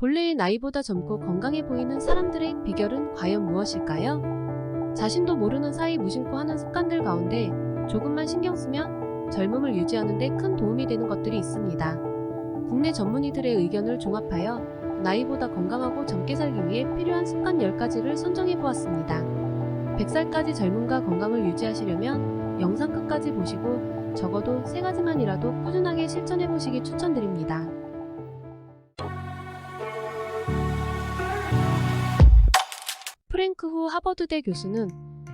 본래의 나이보다 젊고 건강해 보이는 사람들의 비결은 과연 무엇일까요? 자신도 모르는 사이 무심코 하는 습관들 가운데 조금만 신경 쓰면 젊음을 유지하는 데 큰 도움이 되는 것들이 있습니다. 국내 전문의들의 의견을 종합하여 나이보다 건강하고 젊게 살기 위해 필요한 습관 10가지를 선정해 보았습니다. 100살까지 젊음과 건강을 유지하시려면 영상 끝까지 보시고 적어도 3가지만이라도 꾸준하게 실천해 보시기 추천드립니다. 프랭크 후 하버드대 교수는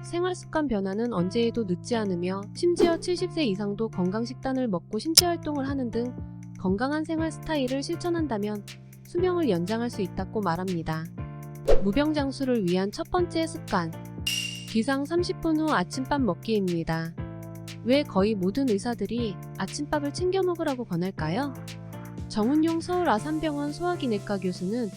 생활습관 변화는 언제 해도 늦지 않으며 심지어 70세 이상도 건강식단을 먹고 신체활동을 하는 등 건강한 생활 스타일을 실천한다면 수명을 연장할 수 있다고 말합니다. 무병장수를 위한 첫 번째 습관, 기상 30분 후 아침밥 먹기입니다. 왜 거의 모든 의사들이 아침밥을 챙겨 먹으라고 권할까요? 정운용 서울 아산병원 소화기내과 교수는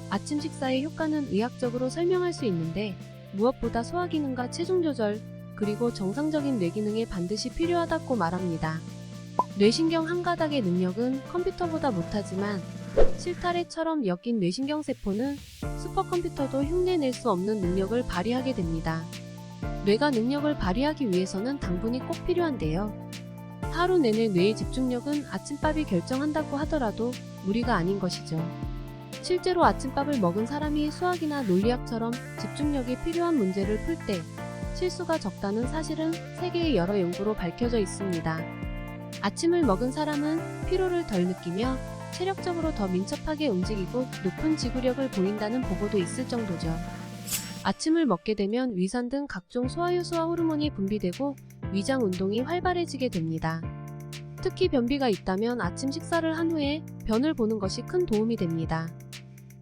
아침 식사의 효과는 의학적으로 설명할 수 있는데 무엇보다 소화기능과 체중 조절, 그리고 정상적인 뇌기능에 반드시 필요하다고 말합니다. 뇌신경 한 가닥의 능력은 컴퓨터보다 못하지만 실타래처럼 엮인 뇌신경세포는 슈퍼컴퓨터도 흉내낼 수 없는 능력을 발휘하게 됩니다. 뇌가 능력을 발휘하기 위해서는 당분이 꼭 필요한데요. 하루 내내 뇌의 집중력은 아침밥이 결정한다고 하더라도 무리가 아닌 것이죠. 실제로 아침밥을 먹은 사람이 수학이나 논리학처럼 집중력이 필요한 문제를 풀 때 실수가 적다는 사실은 세계의 여러 연구로 밝혀져 있습니다. 아침을 먹은 사람은 피로를 덜 느끼며 체력적으로 더 민첩하게 움직이고 높은 지구력을 보인다는 보고도 있을 정도죠. 아침을 먹게 되면 위산 등 각종 소화효소와 호르몬이 분비되고 위장 운동이 활발해지게 됩니다. 특히 변비가 있다면 아침 식사를 한 후에 변을 보는 것이 큰 도움이 됩니다.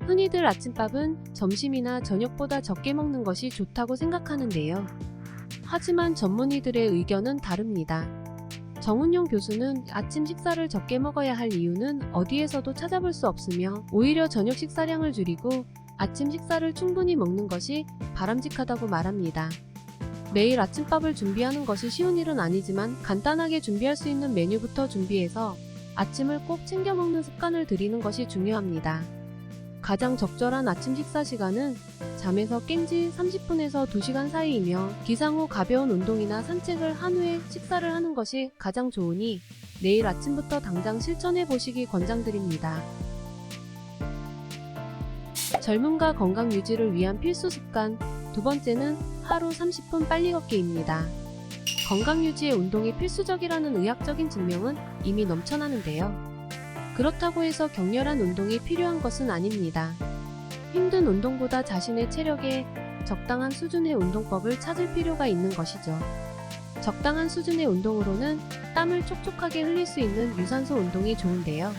흔히들 아침밥은 점심이나 저녁보다 적게 먹는 것이 좋다고 생각하는데요. 하지만 전문의들의 의견은 다릅니다. 정운용 교수는 아침 식사를 적게 먹어야 할 이유는 어디에서도 찾아볼 수 없으며 오히려 저녁 식사량을 줄이고 아침 식사를 충분히 먹는 것이 바람직하다고 말합니다. 매일 아침밥을 준비하는 것이 쉬운 일은 아니지만 간단하게 준비할 수 있는 메뉴부터 준비해서 아침을 꼭 챙겨 먹는 습관을 들이는 것이 중요합니다. 가장 적절한 아침 식사 시간은 잠에서 깬 지 30분에서 2시간 사이이며 기상 후 가벼운 운동이나 산책을 한 후에 식사를 하는 것이 가장 좋으니 내일 아침부터 당장 실천해 보시기 권장드립니다. 젊음과 건강 유지를 위한 필수 습관, 두 번째는 하루 30분 빨리 걷기입니다. 건강 유지에 운동이 필수적이라는 의학적인 증명은 이미 넘쳐나는데요. 그렇다고 해서 격렬한 운동이 필요한 것은 아닙니다. 힘든 운동보다 자신의 체력에 적당한 수준의 운동법을 찾을 필요가 있는 것이죠. 적당한 수준의 운동으로는 땀을 촉촉하게 흘릴 수 있는 유산소 운동이 좋은데요.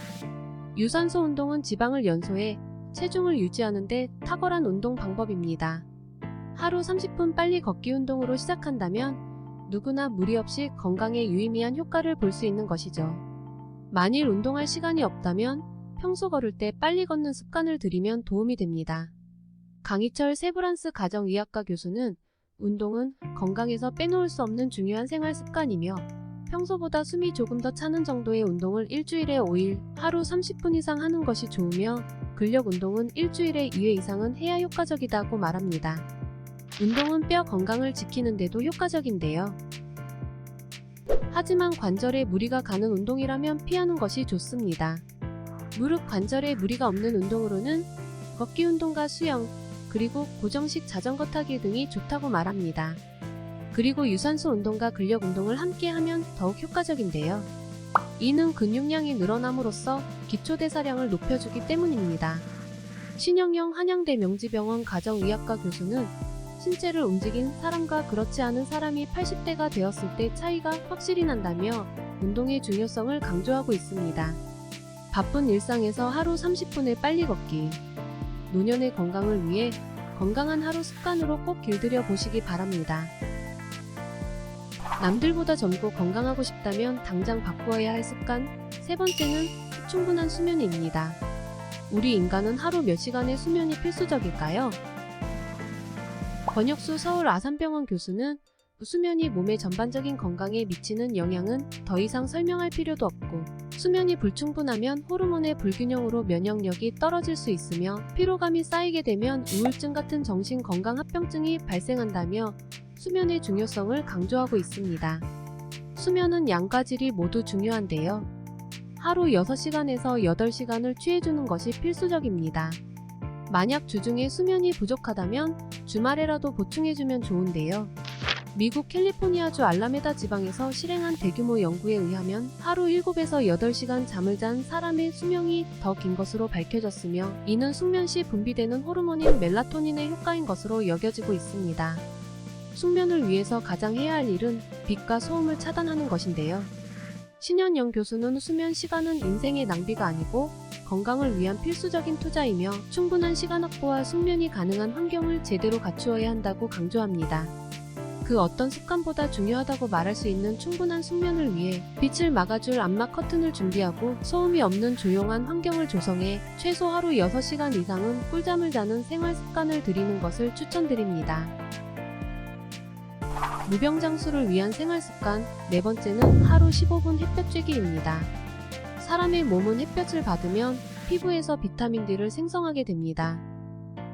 유산소 운동은 지방을 연소해 체중을 유지하는 데 탁월한 운동 방법입니다. 하루 30분 빨리 걷기 운동으로 시작한다면 누구나 무리 없이 건강에 유의미한 효과를 볼 수 있는 것이죠. 만일 운동할 시간이 없다면 평소 걸을 때 빨리 걷는 습관을 들이면 도움이 됩니다. 강희철 세브란스 가정의학과 교수는 운동은 건강에서 빼놓을 수 없는 중요한 생활 습관이며 평소보다 숨이 조금 더 차는 정도의 운동을 일주일에 5일, 하루 30분 이상 하는 것이 좋으며 근력 운동은 일주일에 2회 이상은 해야 효과적이다고 말합니다. 운동은 뼈 건강을 지키는 데도 효과적인데요. 하지만 관절에 무리가 가는 운동이라면 피하는 것이 좋습니다. 무릎 관절에 무리가 없는 운동으로는 걷기 운동과 수영, 그리고 고정식 자전거 타기 등이 좋다고 말합니다. 그리고 유산소 운동과 근력 운동을 함께 하면 더욱 효과적인데요. 이는 근육량이 늘어남으로써 기초대사량을 높여주기 때문입니다. 신영영 한양대 명지병원 가정의학과 교수는 신체를 움직인 사람과 그렇지 않은 사람이 80대가 되었을 때 차이가 확실히 난다며 운동의 중요성을 강조하고 있습니다. 바쁜 일상에서 하루 30분을 빨리 걷기. 노년의 건강을 위해 건강한 하루 습관으로 꼭 길들여 보시기 바랍니다. 남들보다 젊고 건강하고 싶다면 당장 바꾸어야 할 습관, 세 번째는 충분한 수면입니다. 우리 인간은 하루 몇 시간의 수면이 필수적일까요? 권혁수 서울 아산병원 교수는 수면이 몸의 전반적인 건강에 미치는 영향은 더 이상 설명할 필요도 없고 수면이 불충분하면 호르몬의 불균형으로 면역력이 떨어질 수 있으며 피로감이 쌓이게 되면 우울증 같은 정신건강합병증이 발생한다며 수면의 중요성을 강조하고 있습니다. 수면은 양과 질이 모두 중요한데요. 하루 6시간에서 8시간을 취해주는 것이 필수적입니다. 만약 주중에 수면이 부족하다면 주말에라도 보충해주면 좋은데요. 미국 캘리포니아주 알라메다 지방에서 실행한 대규모 연구에 의하면 하루 7에서 8시간 잠을 잔 사람의 수명이 더 긴 것으로 밝혀졌으며 이는 숙면 시 분비되는 호르몬인 멜라토닌의 효과인 것으로 여겨지고 있습니다. 숙면을 위해서 가장 해야 할 일은 빛과 소음을 차단하는 것인데요. 신현영 교수는 수면 시간은 인생의 낭비가 아니고 건강을 위한 필수적인 투자이며 충분한 시간 확보와 숙면이 가능한 환경을 제대로 갖추어야 한다고 강조합니다. 그 어떤 습관보다 중요하다고 말할 수 있는 충분한 숙면을 위해 빛을 막아줄 암막 커튼을 준비하고 소음이 없는 조용한 환경을 조성해 최소 하루 6시간 이상은 꿀잠을 자는 생활 습관을 들이는 것을 추천드립니다. 무병장수를 위한 생활 습관 네 번째는 하루 15분 햇볕 쬐기입니다. 사람의 몸은 햇볕을 받으면 피부에서 비타민 D를 생성하게 됩니다.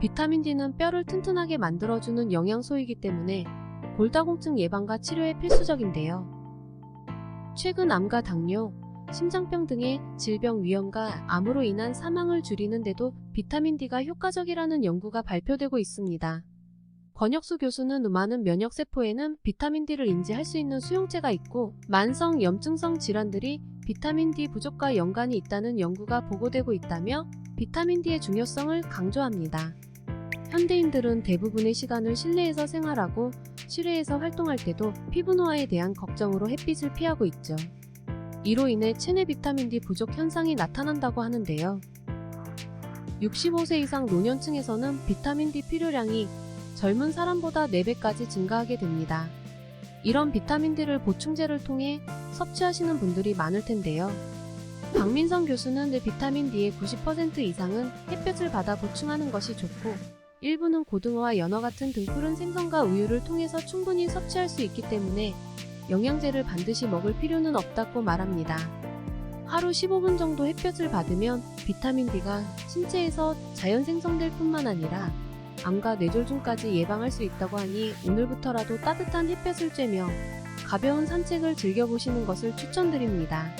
비타민 D는 뼈를 튼튼하게 만들어주는 영양소이기 때문에 골다공증 예방과 치료에 필수적인데요. 최근 암과 당뇨, 심장병 등의 질병 위험과 암으로 인한 사망을 줄이는 데도 비타민 D가 효과적이라는 연구가 발표되고 있습니다. 권혁수 교수는 많은 면역세포에는 비타민 D를 인지할 수 있는 수용체가 있고 만성 염증성 질환들이 비타민 D 부족과 연관이 있다는 연구가 보고되고 있다며 비타민 D의 중요성을 강조합니다. 현대인들은 대부분의 시간을 실내에서 생활하고 실외에서 활동할 때도 피부 노화에 대한 걱정으로 햇빛을 피하고 있죠. 이로 인해 체내 비타민 D 부족 현상이 나타난다고 하는데요. 65세 이상 노년층에서는 비타민 D 필요량이 젊은 사람보다 4배까지 증가하게 됩니다. 이런 비타민 D를 보충제를 통해 섭취하시는 분들이 많을 텐데요. 박민성 교수는 비타민 D의 90% 이상은 햇볕을 받아 보충하는 것이 좋고 일부는 고등어와 연어 같은 등푸른 생선과 우유를 통해서 충분히 섭취할 수 있기 때문에 영양제를 반드시 먹을 필요는 없다고 말합니다. 하루 15분 정도 햇볕을 받으면 비타민 D가 신체에서 자연 생성될 뿐만 아니라 암과 뇌졸중까지 예방할 수 있다고 하니 오늘부터라도 따뜻한 햇볕을 쬐며 가벼운 산책을 즐겨보시는 것을 추천드립니다.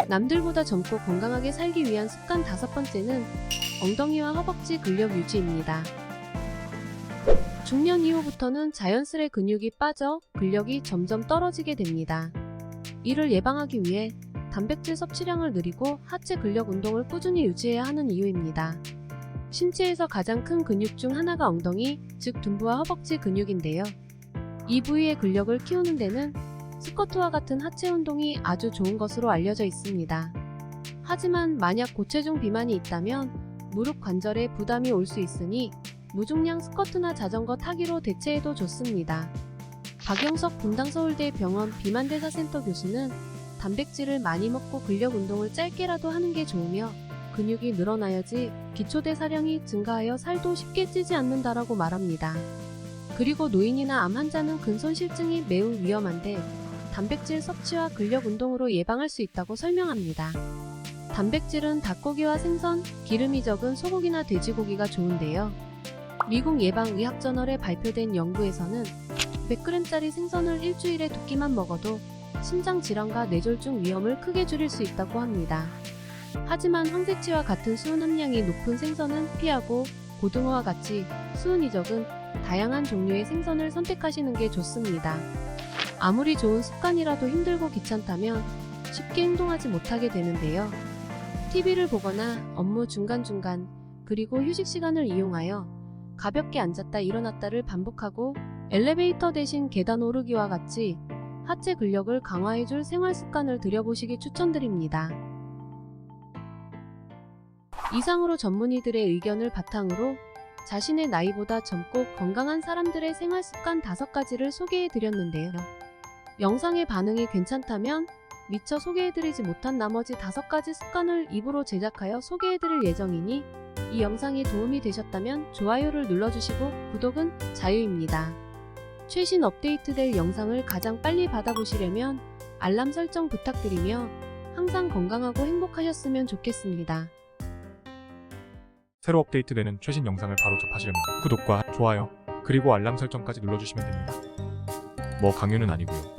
남들보다 젊고 건강하게 살기 위한 습관 5번째는 엉덩이와 허벅지 근력 유지입니다. 중년 이후부터는 자연스레 근육이 빠져 근력이 점점 떨어지게 됩니다. 이를 예방하기 위해 단백질 섭취량을 늘리고 하체 근력 운동을 꾸준히 유지해야 하는 이유입니다. 신체에서 가장 큰 근육 중 하나가 엉덩이, 즉 둔부와 허벅지 근육인데요. 이 부위의 근력을 키우는 데는 스쿼트와 같은 하체 운동이 아주 좋은 것으로 알려져 있습니다. 하지만 만약 고체중 비만이 있다면 무릎 관절에 부담이 올 수 있으니 무중량 스쿼트나 자전거 타기로 대체해도 좋습니다. 박영석 분당서울대병원 비만대사센터 교수는 단백질을 많이 먹고 근력 운동을 짧게라도 하는 게 좋으며 근육이 늘어나야지 기초대사량이 증가하여 살도 쉽게 찌지 않는다라고 말합니다. 그리고 노인이나 암 환자는 근손실증이 매우 위험한데 단백질 섭취와 근력 운동으로 예방할 수 있다고 설명합니다. 단백질은 닭고기와 생선, 기름이 적은 소고기나 돼지고기가 좋은데요. 미국 예방의학저널에 발표된 연구에서는 100g짜리 생선을 일주일에 2끼만 먹어도 심장질환과 뇌졸중 위험을 크게 줄일 수 있다고 합니다. 하지만 황새치와 같은 수은 함량이 높은 생선은 피하고 고등어와 같이 수은이 적은 다양한 종류의 생선을 선택하시는 게 좋습니다. 아무리 좋은 습관이라도 힘들고 귀찮다면 쉽게 행동하지 못하게 되는데요. TV를 보거나 업무 중간중간 그리고 휴식 시간을 이용하여 가볍게 앉았다 일어났다를 반복하고 엘리베이터 대신 계단 오르기와 같이 하체 근력을 강화해줄 생활 습관을 들여보시기 추천드립니다. 이상으로 전문의들의 의견을 바탕으로 자신의 나이보다 젊고 건강한 사람들의 생활 습관 5가지를 소개해드렸는데요. 영상의 반응이 괜찮다면 미처 소개해드리지 못한 나머지 5가지 습관을 입으로 제작하여 소개해드릴 예정이니 이 영상이 도움이 되셨다면 좋아요를 눌러주시고 구독은 자유입니다. 최신 업데이트될 영상을 가장 빨리 받아보시려면 알람 설정 부탁드리며 항상 건강하고 행복하셨으면 좋겠습니다. 새로 업데이트되는 최신 영상을 바로 접하시려면 구독과 좋아요 그리고 알람 설정까지 눌러주시면 됩니다. 뭐 강요는 아니고요.